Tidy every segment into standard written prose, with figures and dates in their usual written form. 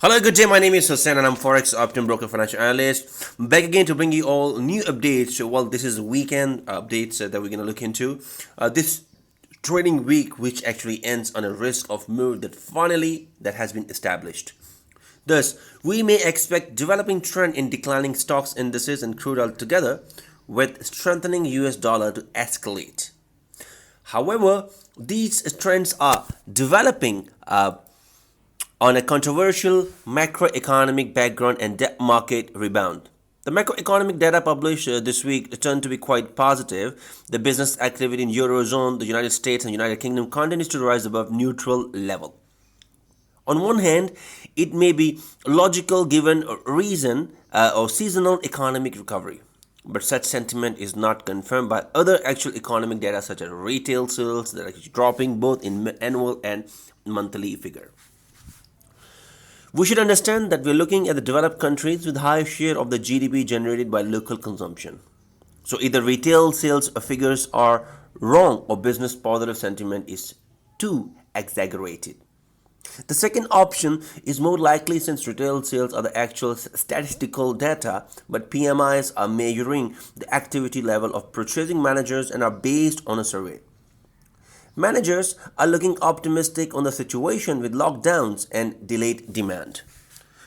Hello, good day. My name is Hussein and I'm Forex Optim Broker Financial Analyst. Back again to bring you all new updates. Well, this is weekend updates that we're going to look into. This trading week, which actually ends on a risk of move that has been established. Thus, we may expect developing trend in declining stocks, indices, and crude oil together with strengthening US dollar to escalate. However, these trends are developing on a controversial macroeconomic background and debt market rebound. The macroeconomic data published this week turned to be quite positive. The business activity in Eurozone, the United States, and United Kingdom continues to rise above neutral level. On one hand, it may be logical given reason or seasonal economic recovery. But such sentiment is not confirmed by other actual economic data such as retail sales that are dropping both in annual and monthly figure. We should understand that we're looking at the developed countries with high share of the GDP generated by local consumption. So either retail sales figures are wrong or business positive sentiment is too exaggerated. The second option is more likely since retail sales are the actual statistical data, but PMIs are measuring the activity level of purchasing managers and are based on a survey. Managers are looking optimistic on the situation with lockdowns and delayed demand.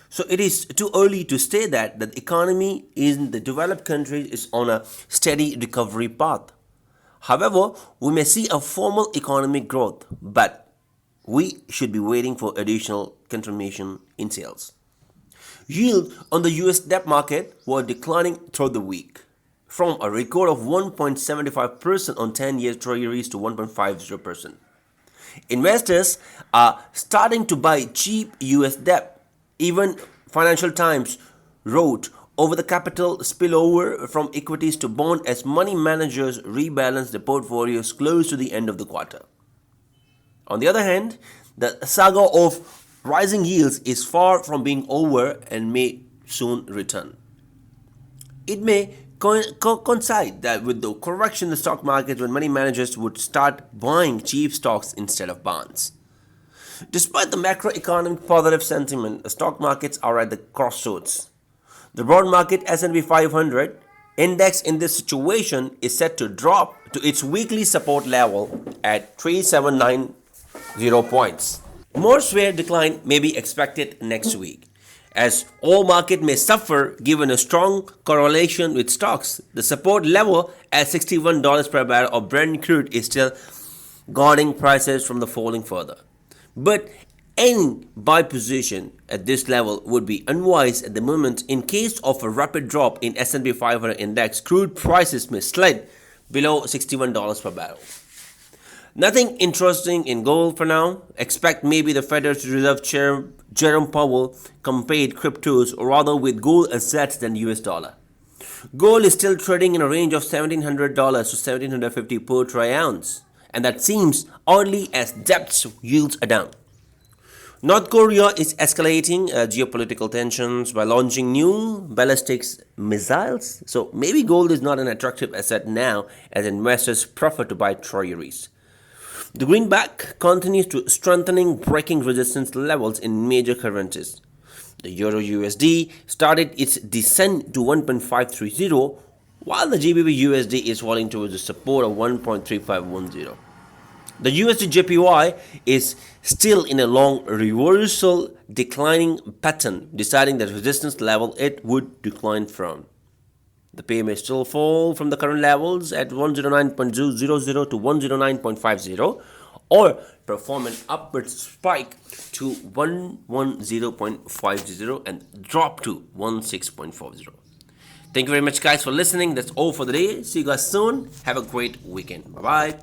So it is too early to say that the economy in the developed countries is on a steady recovery path. However, we may see a formal economic growth, but we should be waiting for additional confirmation in sales. Yields on the US debt market were declining throughout the week, from a record of 1.75% on 10-year treasuries to 1.50%. Investors are starting to buy cheap US debt. Even Financial Times wrote over the capital spillover from equities to bond as money managers rebalance their portfolios close to the end of the quarter. On the other hand, the saga of rising yields is far from being over and may soon return. It may coincide that with the correction in the stock market when money managers would start buying cheap stocks instead of bonds. Despite the macroeconomic positive sentiment, the stock markets are at the crossroads. The broad market S&P 500 index in this situation is set to drop to its weekly support level at 3790 points. More severe decline may be expected next week, as all market may suffer given a strong correlation with stocks. The support level at $61 per barrel of Brent crude is still guarding prices from the falling further. But any buy position at this level would be unwise at the moment. In case of a rapid drop in S&P 500 index, crude prices may slide below $61 per barrel. Nothing interesting in gold for now. Expect maybe the Federal Reserve Chair Jerome Powell compared cryptos rather with gold assets than US dollar. Gold is still trading in a range of $1,700 to $1,750 per troy ounce, and that seems oddly as debt yields are down. North Korea is escalating geopolitical tensions by launching new ballistic missiles. So maybe gold is not an attractive asset now as investors prefer to buy treasuries. The greenback continues to strengthening, breaking resistance levels in major currencies. The Euro USD started its descent to 1.530, while the GBP USD is falling towards the support of 1.3510. The USD JPY is still in a long reversal declining pattern, deciding the resistance level it would decline from. The pay may still fall from the current levels at 109.000 to 109.50 or perform an upward spike to 110.50 and drop to 16.40. Thank you very much guys for listening. That's all for the day. See you guys soon. Have a great weekend. Bye-bye.